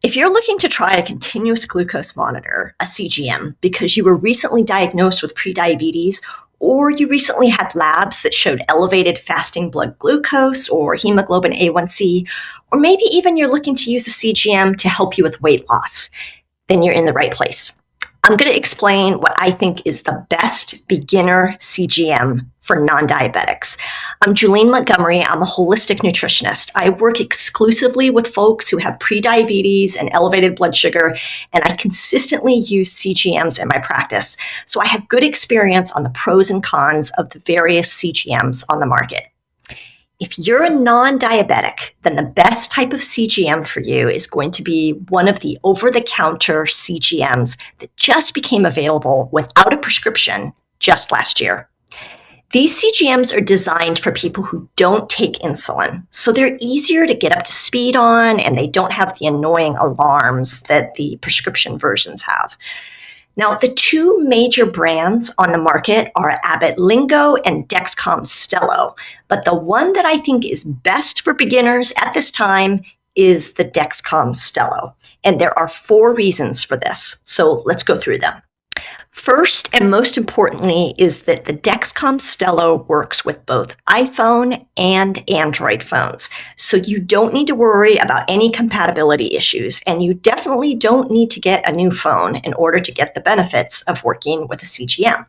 If you're looking to try a continuous glucose monitor, a CGM, because you were recently diagnosed with prediabetes, or you recently had labs that showed elevated fasting blood glucose or hemoglobin A1C, or maybe even you're looking to use a CGM to help you with weight loss, then you're in the right place. I'm going to explain what I think is the best beginner CGM for non-diabetics. I'm Julene Montgomery. I'm a holistic nutritionist. I work exclusively with folks who have prediabetes and elevated blood sugar, and I consistently use CGMs in my practice. So I have good experience on the pros and cons of the various CGMs on the market. If you're a non-diabetic, then the best type of CGM for you is going to be one of the over-the-counter CGMs that just became available without a prescription just last year. These CGMs are designed for people who don't take insulin, so they're easier to get up to speed on, and they don't have the annoying alarms that the prescription versions have. Now, the two major brands on the market are Abbott Lingo and Dexcom Stelo, but the one that I think is best for beginners at this time is the Dexcom Stelo. And there are 4 reasons for this, so let's go through them. First, and most importantly, is that the Dexcom Stelo works with both iPhone and Android phones. So you don't need to worry about any compatibility issues, and you definitely don't need to get a new phone in order to get the benefits of working with a CGM.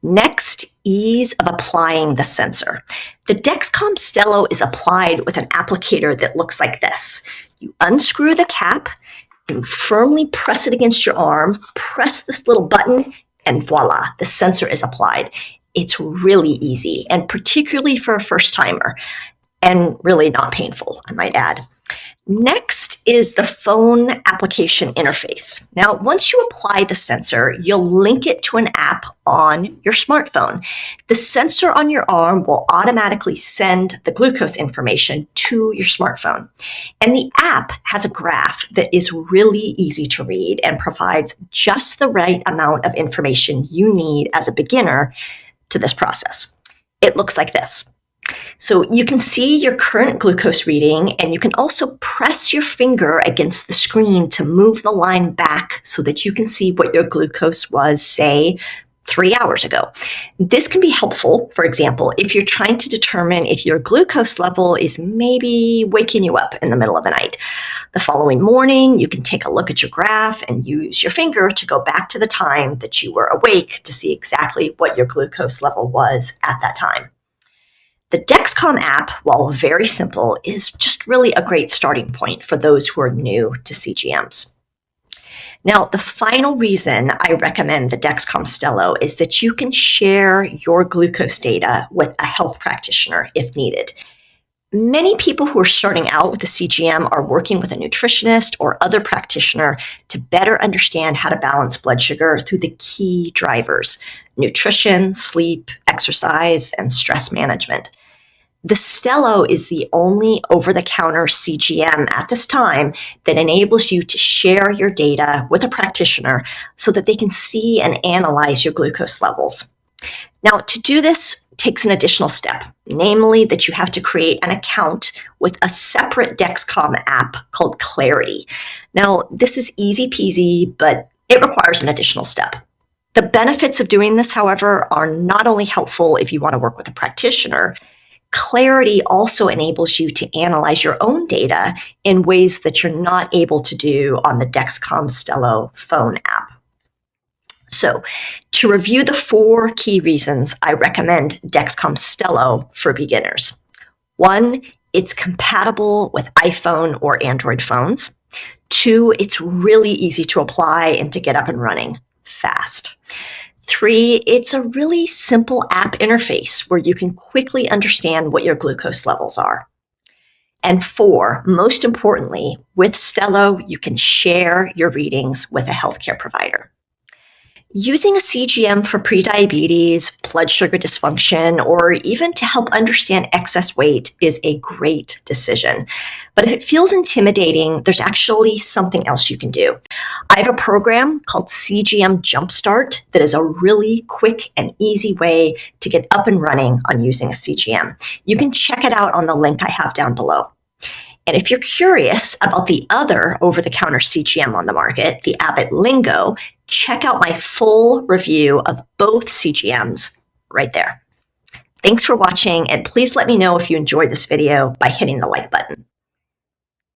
Next, ease of applying the sensor. The Dexcom Stelo is applied with an applicator that looks like this. You unscrew the cap, you firmly press it against your arm, press this little button, and voila, the sensor is applied. It's really easy, and particularly for a first-timer, and really not painful, I might add. Next is the phone application interface. Now, once you apply the sensor, you'll link it to an app on your smartphone. The sensor on your arm will automatically send the glucose information to your smartphone. And the app has a graph that is really easy to read and provides just the right amount of information you need as a beginner to this process. It looks like this. So you can see your current glucose reading, and you can also press your finger against the screen to move the line back so that you can see what your glucose was, say, 3 hours ago. This can be helpful, for example, if you're trying to determine if your glucose level is maybe waking you up in the middle of the night. The following morning, you can take a look at your graph and use your finger to go back to the time that you were awake to see exactly what your glucose level was at that time. The Dexcom app, while very simple, is just really a great starting point for those who are new to CGMs. Now, the final reason I recommend the Dexcom Stelo is that you can share your glucose data with a health practitioner if needed. Many people who are starting out with a CGM are working with a nutritionist or other practitioner to better understand how to balance blood sugar through the key drivers: nutrition, sleep, exercise, and stress management. The Stelo is the only over-the-counter CGM at this time that enables you to share your data with a practitioner so that they can see and analyze your glucose levels. Now, to do this takes an additional step, namely that you have to create an account with a separate Dexcom app called Clarity. Now, this is easy peasy, but it requires an additional step. The benefits of doing this, however, are not only helpful if you want to work with a practitioner. Clarity also enables you to analyze your own data in ways that you're not able to do on the Dexcom Stelo phone app. So, to review the 4 key reasons I recommend Dexcom Stelo for beginners. 1, it's compatible with iPhone or Android phones. 2, it's really easy to apply and to get up and running fast. 3, it's a really simple app interface where you can quickly understand what your glucose levels are. And 4, most importantly, with Stelo, you can share your readings with a healthcare provider. Using a CGM for prediabetes, blood sugar dysfunction, or even to help understand excess weight is a great decision. But if it feels intimidating, there's actually something else you can do. I have a program called CGM Jumpstart that is a really quick and easy way to get up and running on using a CGM. You can check it out on the link I have down below. And if you're curious about the other over-the-counter CGM on the market, the Abbott Lingo, check out my full review of both CGMs right there. Thanks for watching, and please let me know if you enjoyed this video by hitting the like button.